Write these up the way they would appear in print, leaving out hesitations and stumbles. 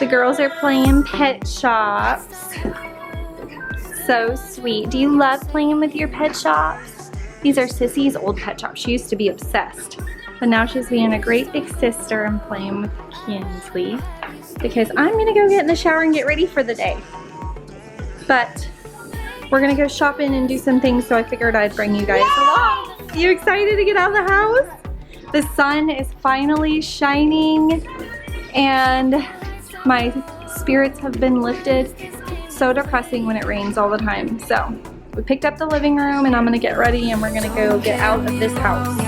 The girls are playing pet shops. So sweet. Do you love playing with your pet shops? These are Sissy's old pet shops. She used to be obsessed. But now she's being a great big sister and playing with Kinsley. Because I'm gonna go get in the shower and get ready for the day. But we're gonna go shopping and do some things, so I figured I'd bring you guys along. You excited to get out of the house? The sun is finally shining and my spirits have been lifted. So depressing when it rains all the time. So we picked up the living room and I'm gonna get ready and we're gonna go get out of this house.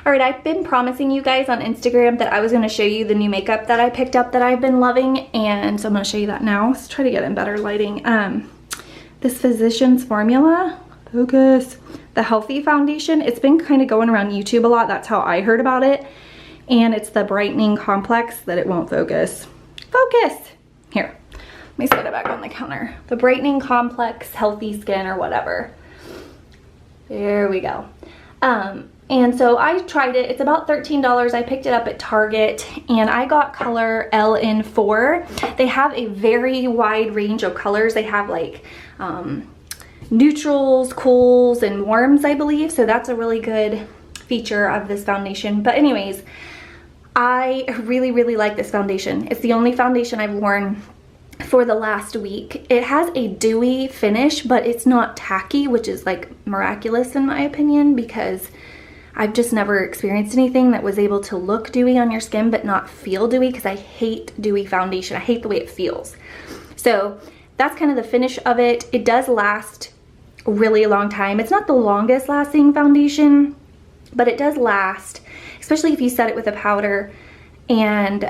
Alright, I've been promising you guys on Instagram that I was going to show you the new makeup that I picked up that I've been loving, and so I'm going to show you that now. Let's try to get in better lighting. This Physicians Formula, focus, the Healthy Foundation. It's been kind of going around YouTube a lot. That's how I heard about it. And it's the brightening complex that it won't focus. Focus! Here, let me set it back on the counter. The brightening complex, healthy skin or whatever. There we go. And so I tried it. It's about $13. I picked it up at Target and I got color LN4. They have a very wide range of colors. They have like neutrals, cools, and warms, I believe. So that's a really good feature of this foundation. But anyways, I really, really like this foundation. It's the only foundation I've worn for the last week. It has a dewy finish, but it's not tacky, which is like miraculous in my opinion, because I've just never experienced anything that was able to look dewy on your skin but not feel dewy, because I hate dewy foundation. I hate the way it feels. So that's kind of the finish of it. It does last a really long time. It's not the longest lasting foundation, but it does last, especially if you set it with a powder. And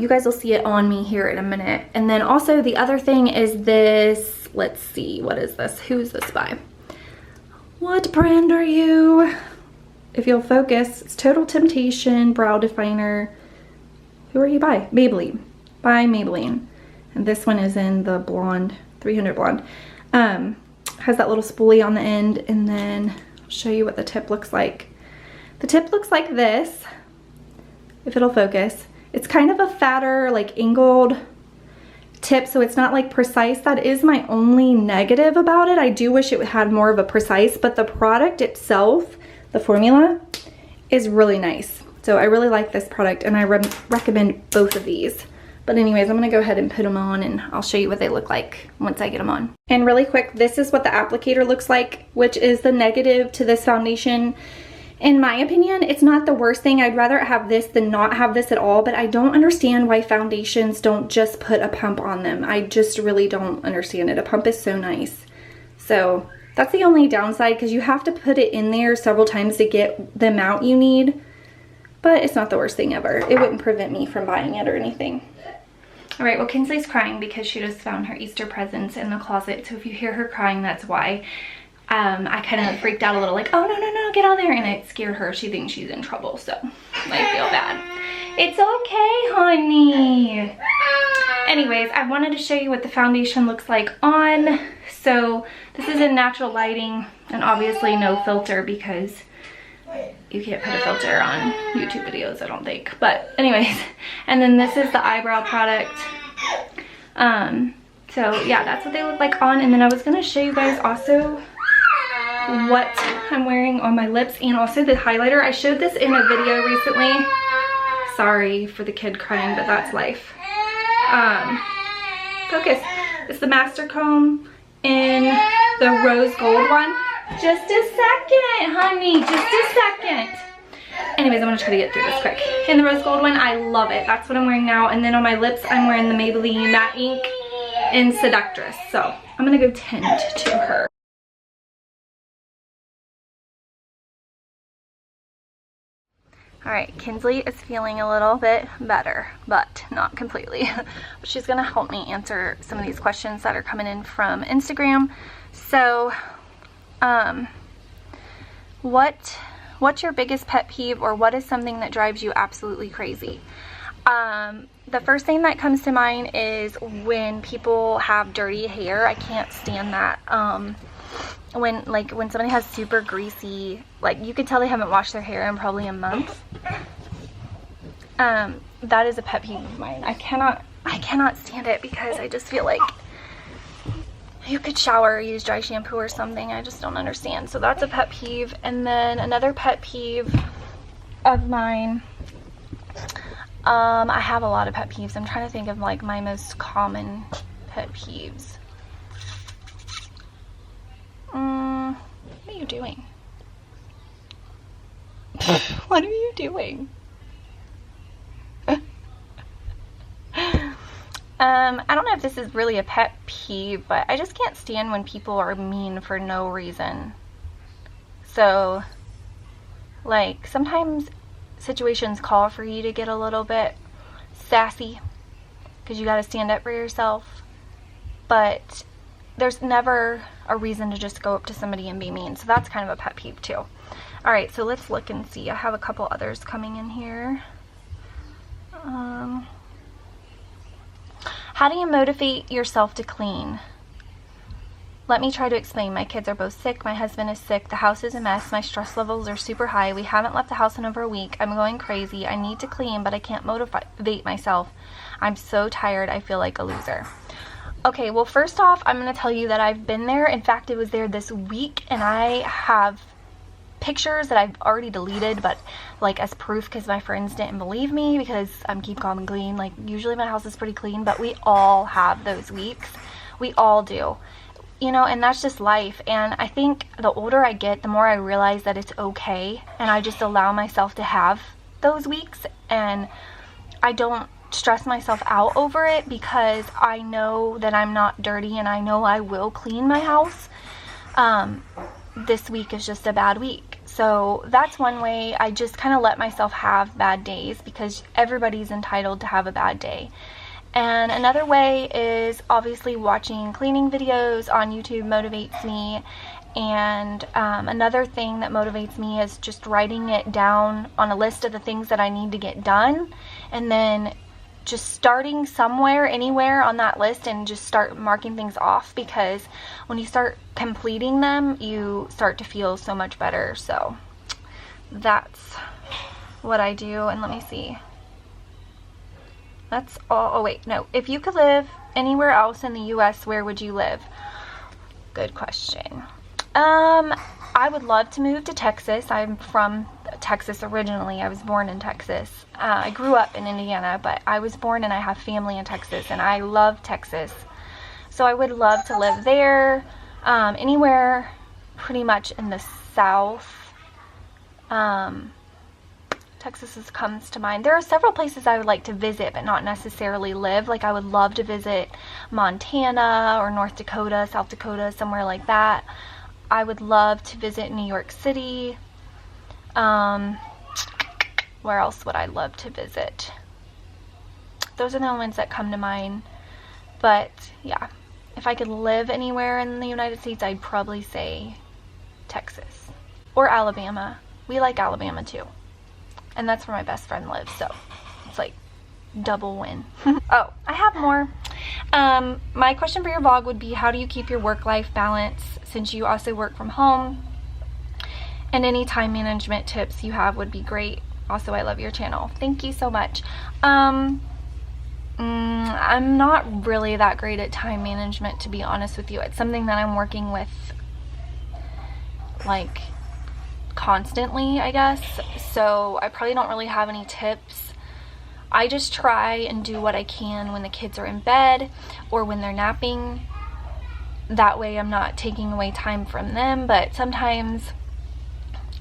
you guys will see it on me here in a minute. And then also the other thing is this, let's see, what is this? Who's this by? What brand are you? If you'll focus, it's Total Temptation Brow Definer. Who are you by? Maybelline. By Maybelline. And this one is in the blonde, 300 blonde. Has that little spoolie on the end, and then I'll show you what the tip looks like. The tip looks like this, if it'll focus. It's kind of a fatter, like angled tip, so it's not like precise. That is my only negative about it. I do wish it had more of a precise, but the product itself, the formula, is really nice. So I really like this product and I recommend both of these. But anyways, I'm gonna go ahead and put them on and I'll show you what they look like once I get them on. And really quick, this is what the applicator looks like, which is the negative to this foundation. In my opinion, it's not the worst thing. I'd rather have this than not have this at all, but I don't understand why foundations don't just put a pump on them. I just really don't understand it. A pump is so nice. So that's the only downside, because you have to put it in there several times to get the amount you need, but it's not the worst thing ever. It wouldn't prevent me from buying it or anything. All right, well, Kinsley's crying because she just found her Easter presents in the closet, so if you hear her crying, that's why. I kind of freaked out a little, like, oh, no, get out there, and it scared her. She thinks she's in trouble, so I feel bad. It's okay, honey. Anyways, I wanted to show you what the foundation looks like on. So this is in natural lighting and obviously no filter, because you can't put a filter on YouTube videos, I don't think. But anyways, and then this is the eyebrow product. So yeah, that's what they look like on. And then I was gonna show you guys also what I'm wearing on my lips and also the highlighter. I showed this in a video recently. Sorry for the kid crying, but that's life. Focus. It's the Master Comb in the rose gold one. Just a second, honey, just a second. Anyways, I'm gonna try to get through this quick. In the rose gold one, I love it. That's what I'm wearing now. And then on my lips, I'm wearing the Maybelline Matte Ink in Seductress. So I'm gonna go tend to her. All right, Kinsley is feeling a little bit better, but not completely. She's gonna help me answer some of these questions that are coming in from Instagram. So, what's your biggest pet peeve, or what is something that drives you absolutely crazy? The first thing that comes to mind is when people have dirty hair. I can't stand that. When somebody has super greasy, like you could tell they haven't washed their hair in probably a month. That is a pet peeve of mine. I cannot stand it because I just feel like you could shower or use dry shampoo or something. I just don't understand. So that's a pet peeve. And then another pet peeve of mine, I have a lot of pet peeves. I'm trying to think of like my most common pet peeves. What are you doing? What are you doing? I don't know if this is really a pet peeve, but I just can't stand when people are mean for no reason. So, like, sometimes situations call for you to get a little bit sassy because you got to stand up for yourself, but there's never a reason to just go up to somebody and be mean. So that's kind of a pet peeve too. All right, so let's look and see. I have a couple others coming in here. How do you motivate yourself to clean? Let me try to explain. My kids are both sick. My husband is sick. The house is a mess. My stress levels are super high. We haven't left the house in over a week. I'm going crazy. I need to clean, but I can't motivate myself. I'm so tired. I feel like a loser. Okay, well, first off, I'm going to tell you that I've been there. In fact, it was there this week, and I have pictures that I've already deleted, but like as proof because my friends didn't believe me because I'm keep calm and clean. Like, usually my house is pretty clean, but we all have those weeks. We all do. You know, and that's just life. And I think the older I get, the more I realize that it's okay, and I just allow myself to have those weeks, and I don't stress myself out over it because I know that I'm not dirty, and I know I will clean my house. This week is just a bad week. So that's one way. I just kind of let myself have bad days because everybody's entitled to have a bad day. And another way is obviously watching cleaning videos on YouTube motivates me. And another thing that motivates me is just writing it down on a list of the things that I need to get done, and then just starting somewhere, anywhere on that list, and just start marking things off, because when you start completing them, you start to feel so much better. So that's what I do. And let me see. That's all. Oh wait, no. If you could live anywhere else in the US, where would you live? Good question. I would love to move to Texas. I'm from Texas originally. I was born in Texas. I grew up in Indiana, but I was born and I have family in Texas, and I love Texas. So I would love to live there, anywhere pretty much in the South. Texas comes to mind. There are several places I would like to visit, but not necessarily live. Like, I would love to visit Montana or North Dakota, South Dakota, somewhere like that. I would love to visit New York City. Where else would I love to visit? Those are the only ones that come to mind. But yeah, if I could live anywhere in the United States, I'd probably say Texas or Alabama. We like Alabama too. And that's where my best friend lives, so it's like double win. Oh, I have more. My question for your vlog would be, how do you keep your work-life balance since you also work from home? And any time management tips you have would be great. Also, I love your channel. Thank you so much. I'm not really that great at time management, to be honest with you. It's something that I'm working with, like, constantly, I guess. So I probably don't really have any tips. I just try and do what I can when the kids are in bed or when they're napping. That way I'm not taking away time from them, but sometimes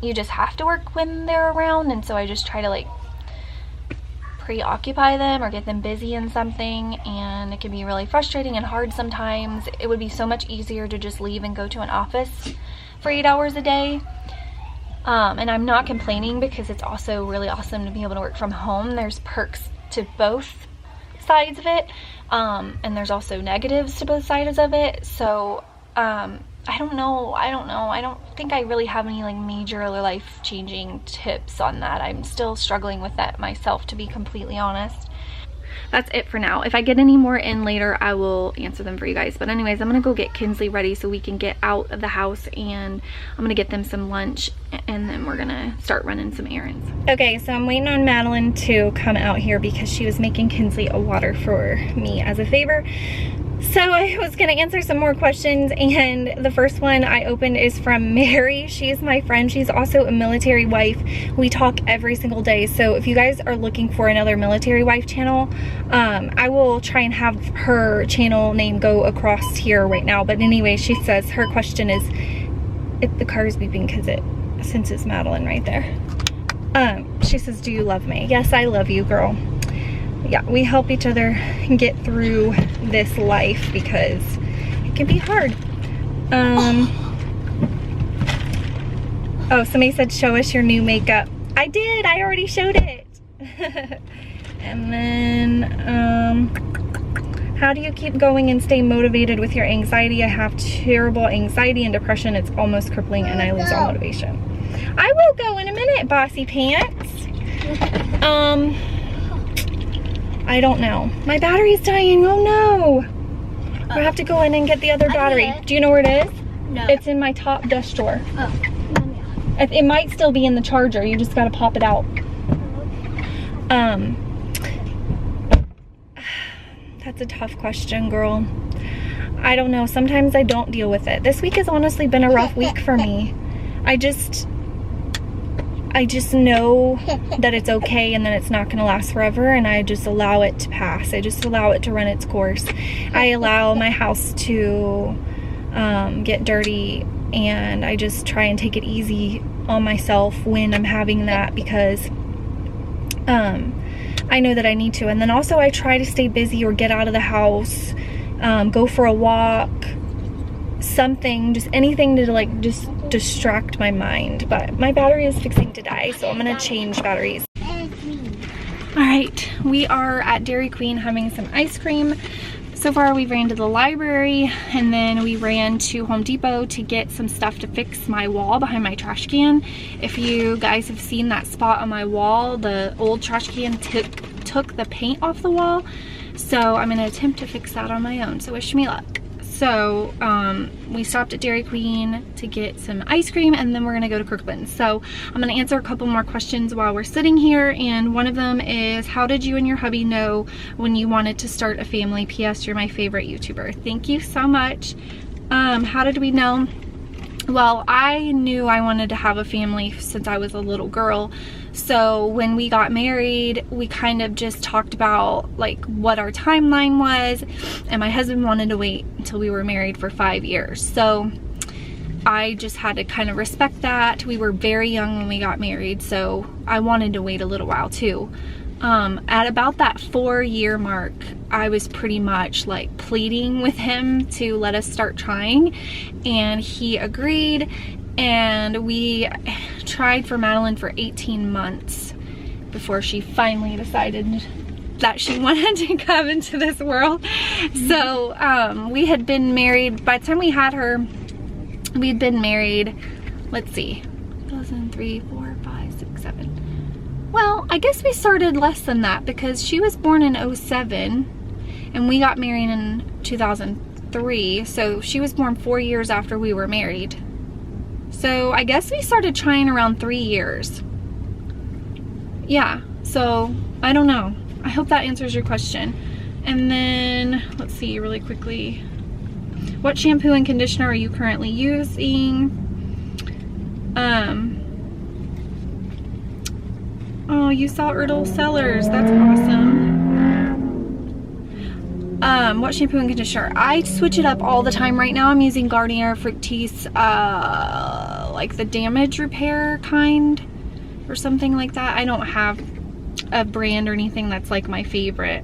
you just have to work when they're around, and so I just try to like preoccupy them or get them busy in something, and it can be really frustrating and hard sometimes. It would be so much easier to just leave and go to an office for 8 hours a day, And I'm not complaining because it's also really awesome to be able to work from home. There's perks to both sides of it, and there's also negatives to both sides of it. So I don't know. I don't think I really have any like major life-changing tips on that. I'm still struggling with that myself, to be completely honest. That's it for now. If I get any more in later, I will answer them for you guys. But anyways, I'm gonna go get Kinsley ready so we can get out of the house, and I'm gonna get them some lunch, and then we're gonna start running some errands. Okay, so I'm waiting on Madeline to come out here because she was making Kinsley a water for me as a favor. So I was gonna answer some more questions, and the first one I opened is from Mary. She's my friend. She's also a military wife. We talk every single day. So if you guys are looking for another military wife channel, I will try and have her channel name go across here right now. But anyway, she says her question is, if the car is beeping because it senses Madeline right there. She says, do you love me? Yes, I love you, girl. Yeah, we help each other get through this life because it can be hard. Oh, somebody said show us your new makeup. I did, I already showed it. And then how do you keep going and stay motivated with your anxiety? I have terrible anxiety and depression. It's almost crippling and I lose all motivation. I will go in a minute, bossy pants. I don't know. My battery's dying. Oh no. I have to go in and get the other battery. Do you know where it is? No. It's in my top desk drawer. Oh. It might still be in the charger. You just gotta pop it out. That's a tough question, girl. I don't know. Sometimes I don't deal with it. This week has honestly been a rough week for me. I just know that it's okay and that it's not going to last forever, and I just allow it to pass. I just allow it to run its course. I allow my house to get dirty, and I just try and take it easy on myself when I'm having that, because I know that I need to. And then also I try to stay busy or get out of the house, go for a walk, something, just anything to like just distract my mind. But my battery is fixing to die, so I'm gonna change batteries. All right, we are at Dairy Queen having some ice cream. So far we ran to the library, and then we ran to Home Depot to get some stuff to fix my wall behind my trash can. If you guys have seen that spot on my wall, the old trash can took the paint off the wall. So I'm gonna attempt to fix that on my own, so wish me luck. So we stopped at Dairy Queen to get some ice cream, and then we're gonna go to Kirklands. So I'm gonna answer a couple more questions while we're sitting here, and one of them is, how did you and your hubby know when you wanted to start a family? P.S. You're my favorite YouTuber. Thank you so much. How did we know? Well, I knew I wanted to have a family since I was a little girl. So when we got married, we kind of just talked about like what our timeline was, and my husband wanted to wait until we were married for 5 years. So I just had to kind of respect that. We were very young when we got married, so I wanted to wait a little while too. At about that 4-year mark, I was pretty much like pleading with him to let us start trying, and he agreed, and we tried for Madeline for 18 months before she finally decided that she wanted to come into this world. So we had been married, by the time we had her, we had been married, let's see, 2003, 4, 5, 6, 7. Well, I guess we started less than that because she was born in 07 and we got married in 2003. So she was born 4 years after we were married. So I guess we started trying around 3 years. Yeah, so I don't know. I hope that answers your question. And then, let's see really quickly. What shampoo and conditioner are you currently using? Oh, you saw Erdl Sellers. That's awesome. What shampoo and conditioner? I switch it up all the time. Right now I'm using Garnier Fructis, like the damage repair kind or something like that. I don't have a brand or anything that's like my favorite.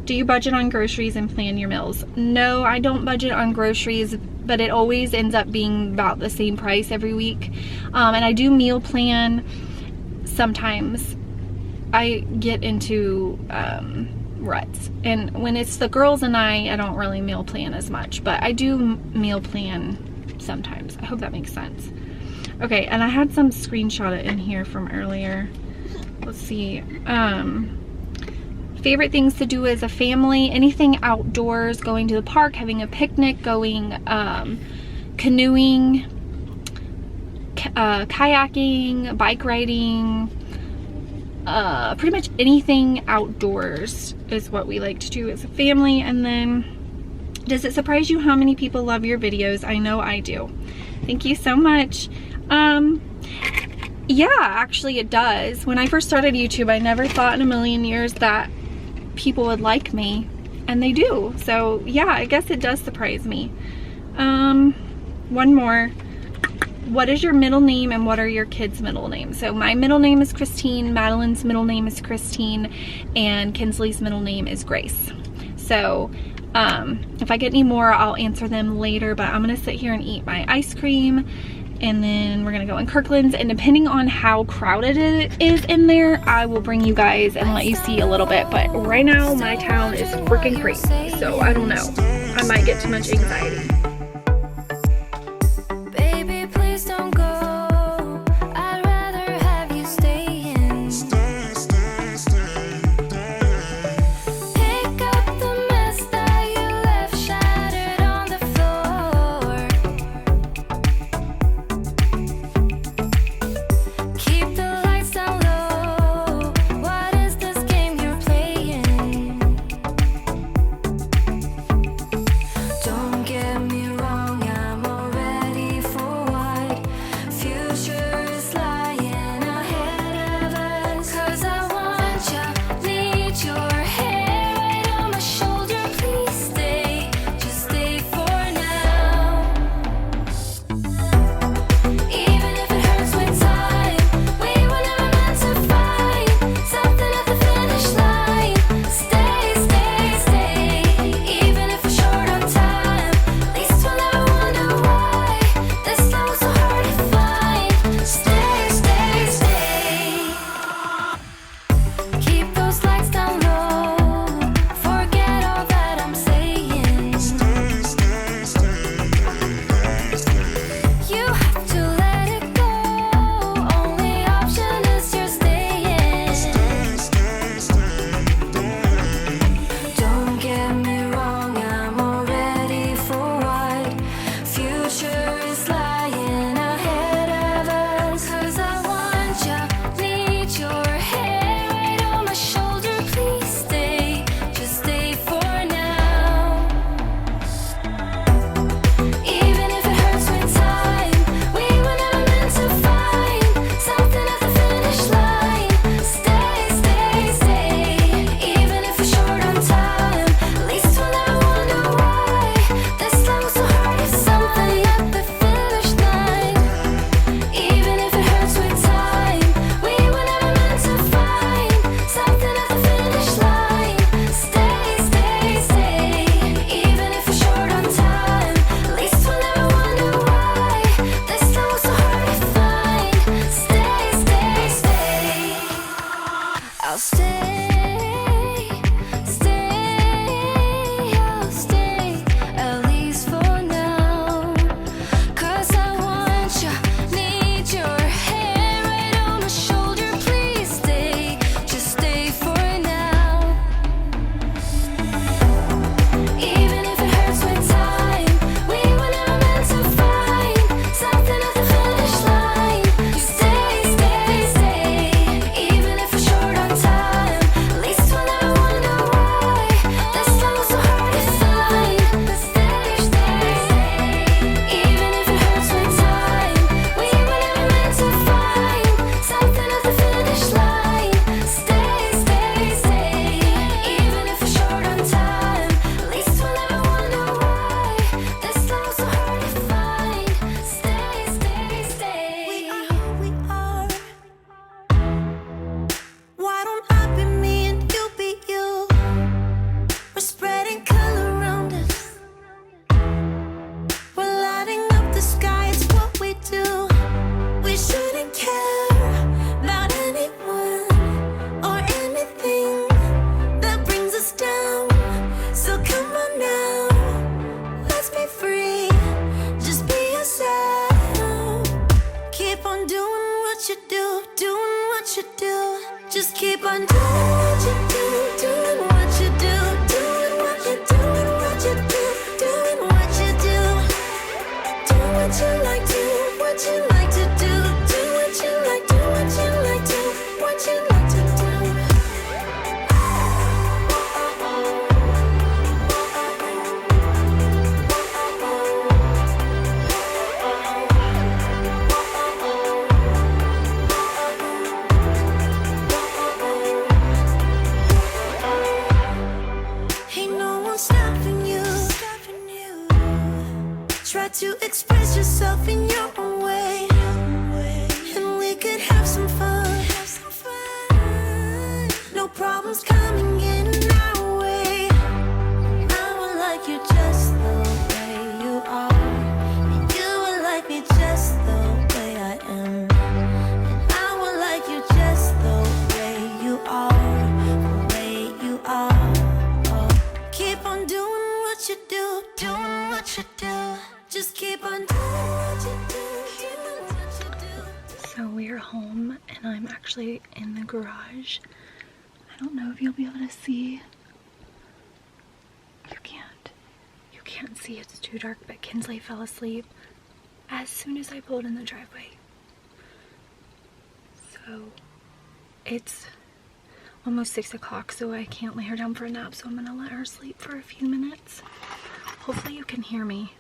Do you budget on groceries and plan your meals? No, I don't budget on groceries but it always ends up being about the same price every week. And I do meal plan sometimes. I get into ruts, and when it's the girls and I don't really meal plan as much, but I do meal plan sometimes. I hope that makes sense. Okay, and I had some screenshot it in here from earlier. Let's see. Favorite things to do as a family, anything outdoors, going to the park, having a picnic, going canoeing, kayaking, bike riding, pretty much anything outdoors is what we like to do as a family. And then, does it surprise you how many people love your videos? I know I do. Thank you so much. Yeah, actually it does. When I first started YouTube, I never thought in a million years that people would like me, and they do. So yeah, I guess it does surprise me. One more. What is your middle name and what are your kids' middle names? So my middle name is Christine, Madeline's middle name is Christine, and Kinsley's middle name is Grace. So if I get any more, I'll answer them later, but I'm gonna sit here and eat my ice cream, and then we're gonna go in Kirklands, and depending on how crowded it is in there, I will bring you guys and let you see a little bit. But right now my town is freaking crazy, so I don't know, I might get too much anxiety. Don't get me keep on doing what you do, doing what you do, doing what you do, doing what you do, doing what you do. Do what you like, do what you like to do, do what you like, do what you like, do what you like to do. Ain't no one stopping you. Try to express yourself in your own way, and we could have some fun. No problems coming in our way. I would like you just the way you are, and you would like me just the way I am, and I would like you just the way you are, the way you are. Oh, keep on doing what you do, doing what you do. Just keep on doing what you do, doing what you do. So we're home and I'm actually in the garage. I don't know if you'll be able to see. You can't see, it's too dark, but Kinsley fell asleep as soon as I pulled in the driveway. So it's almost 6 o'clock, so I can't lay her down for a nap, so I'm gonna let her sleep for a few minutes. Hopefully you can hear me.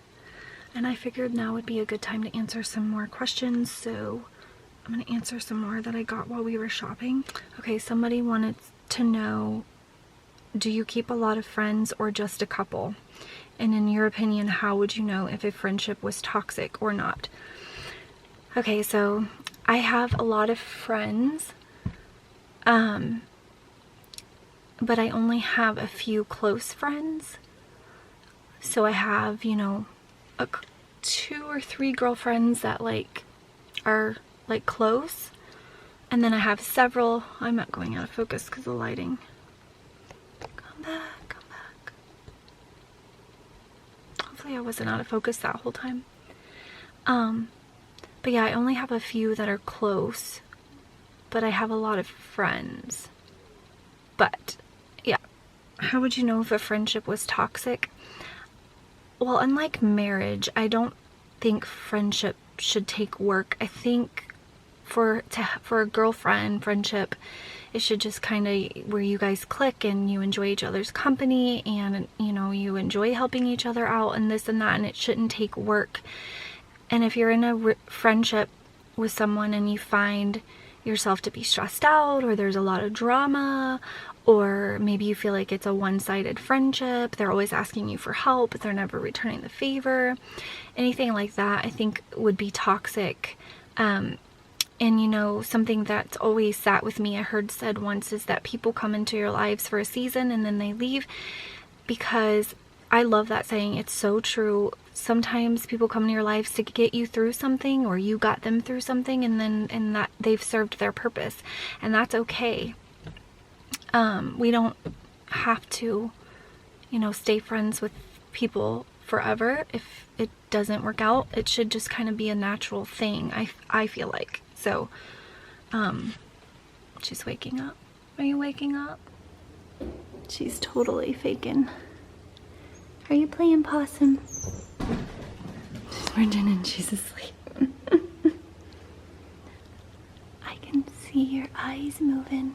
And I figured now would be a good time to answer some more questions, so I'm going to answer some more that I got while we were shopping. Okay, somebody wanted to know, do you keep a lot of friends or just a couple? And in your opinion, how would you know if a friendship was toxic or not? Okay, so I have a lot of friends, but I only have a few close friends. So I have, you know, 2 or 3 girlfriends that like are like close, and then I have several. I'm not going out of focus because of the lighting. Come back. Hopefully I wasn't out of focus that whole time. But yeah, I only have a few that are close, but I have a lot of friends. But yeah, how would you know if a friendship was toxic? Well, unlike marriage, I don't think friendship should take work. I think for a girlfriend friendship, it should just kind of where you guys click and you enjoy each other's company, and you know, you enjoy helping each other out and this and that, and it shouldn't take work. And if you're in a friendship with someone and you find yourself to be stressed out, or there's a lot of drama, or maybe you feel like it's a one-sided friendship, they're always asking you for help but they're never returning the favor, anything like that, I think would be toxic. And you know, something that's always sat with me, I heard said once, is that people come into your lives for a season and then they leave, because I love that saying. It's so true. Sometimes people come into your lives to get you through something, or you got them through something, and that they've served their purpose, and that's okay. We don't have to, you know, stay friends with people forever. If it doesn't work out, it should just kind of be a natural thing, I feel like. So, she's waking up. Are you waking up? She's totally faking. Are you playing possum? She's pretending she's asleep. I can see your eyes moving.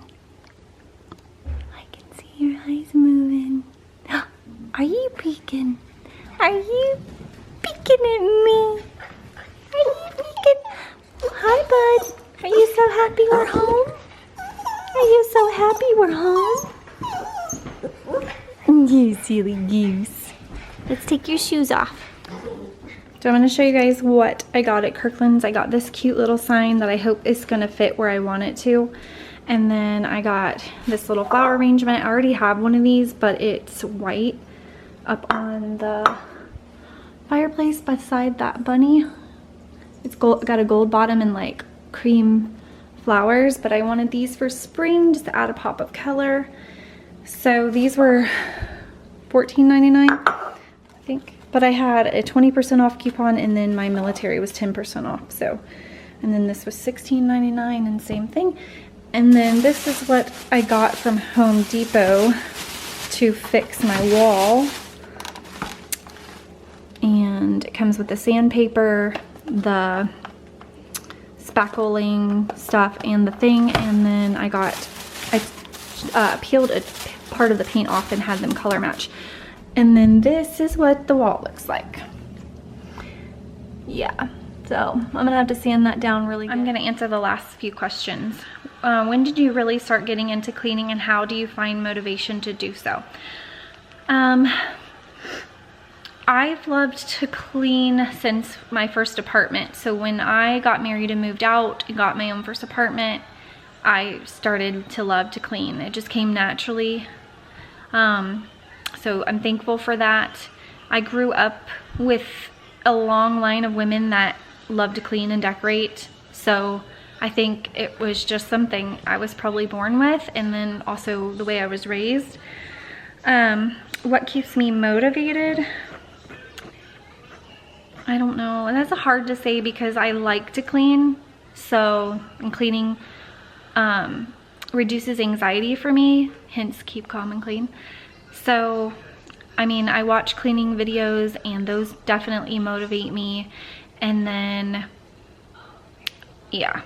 Your eyes moving. Are you peeking? Are you peeking at me? Are you peeking? Hi, bud. Are you so happy we're home? Are you so happy we're home? You silly goose. Let's take your shoes off. So I'm going to show you guys what I got at Kirklands. I got this cute little sign that I hope is going to fit where I want it to. And then I got this little flower arrangement. I already have one of these, but it's white up on the fireplace beside that bunny. It's got a gold bottom and like cream flowers, but I wanted these for spring just to add a pop of color. So these were $14.99, I think. But I had a 20% off coupon, and then my military was 10% off. So, and then this was $16.99, and same thing. And then this is what I got from Home Depot to fix my wall. And it comes with the sandpaper, the spackling stuff, and the thing. And then I peeled a part of the paint off and had them color match. And then this is what the wall looks like. Yeah, so I'm gonna have to sand that down really good. I'm gonna answer the last few questions. When did you really start getting into cleaning, and how do you find motivation to do so? I've loved to clean since my first apartment. So when I got married and moved out and got my own first apartment, I started to love to clean. It just came naturally. So I'm thankful for that. I grew up with a long line of women that love to clean and decorate. So I think it was just something I was probably born with, and then also the way I was raised. What keeps me motivated? I don't know. That's hard to say because I like to clean. So, and cleaning reduces anxiety for me, hence keep calm and clean. So, I mean, I watch cleaning videos and those definitely motivate me. And then, yeah,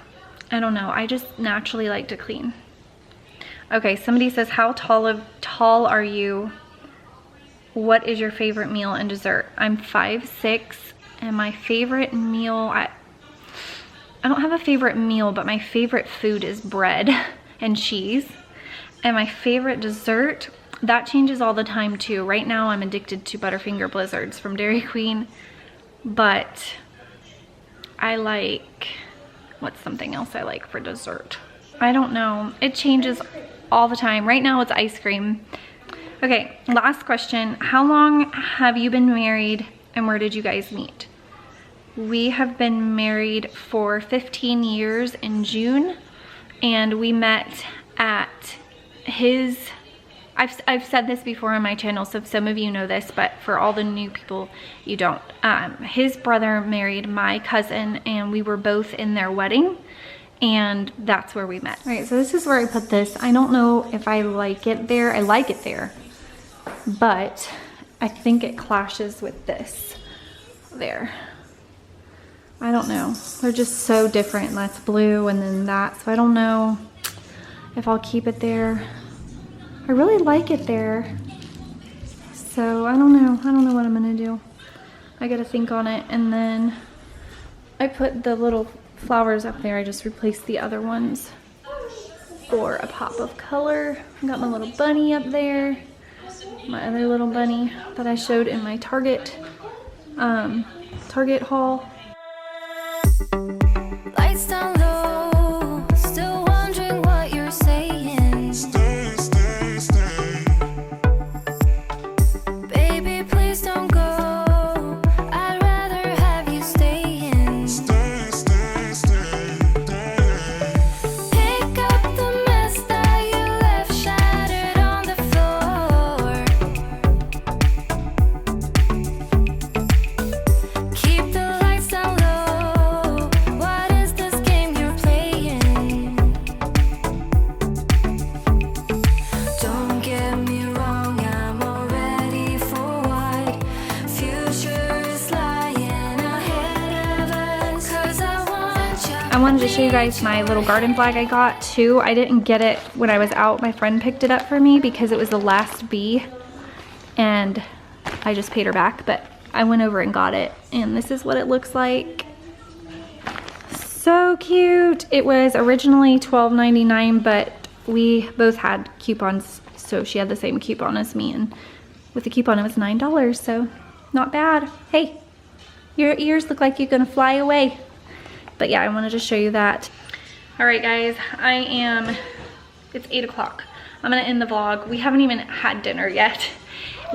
I don't know. I just naturally like to clean. Okay, somebody says, how tall are you? What is your favorite meal and dessert? I'm 5'6", and my favorite meal, I don't have a favorite meal, but my favorite food is bread and cheese. And my favorite dessert, that changes all the time too. Right now I'm addicted to Butterfinger Blizzards from Dairy Queen, but I like, what's something else I like for dessert? I don't know. It changes all the time. Right now it's ice cream. Okay, last question. How long have you been married, and where did you guys meet? We have been married for 15 years in June, and we met at his, I've said this before on my channel, so some of you know this, but for all the new people, you don't. His brother married my cousin, and we were both in their wedding, and that's where we met. All right, so this is where I put this. I don't know if I like it there. I like it there, but I think it clashes with this there. I don't know. They're just so different. That's blue and then that. So I don't know if I'll keep it there. I really like it there. So I don't know. I don't know what I'm gonna do. I gotta think on it. And then I put the little flowers up there. I just replaced the other ones for a pop of color. I got my little bunny up there. My other little bunny that I showed in my Target haul. Lights down low, still wondering what you're saying. Stay, stay, stay. Baby, please don't go. I'd rather have you staying. Stay, stay, stay. Pick up the mess that you left shattered on the floor. Keep the lights down low. What is this game you're playing? Don't get me wrong, I'm already for what future is lying ahead of us. 'Cause I wanted to show you guys my little garden flag I got too. I didn't get it when I was out. My friend picked it up for me because it was the last bee, and I just paid her back, but I went over and got it, and this is what it looks like. So cute. It was originally $12.99, but we both had coupons, so she had the same coupon as me, and with the coupon it was $9, so not bad. Hey, your ears look like you're gonna fly away. But yeah, I wanted to show you that. All right guys, it's 8 o'clock. I'm gonna end the vlog. We haven't even had dinner yet.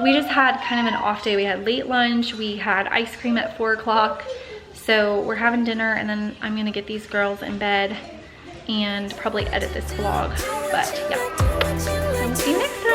We just had kind of an off day. We had late lunch, we had ice cream at 4 o'clock. So we're having dinner, and then I'm gonna get these girls in bed and probably edit this vlog. But yeah, I will see you next time.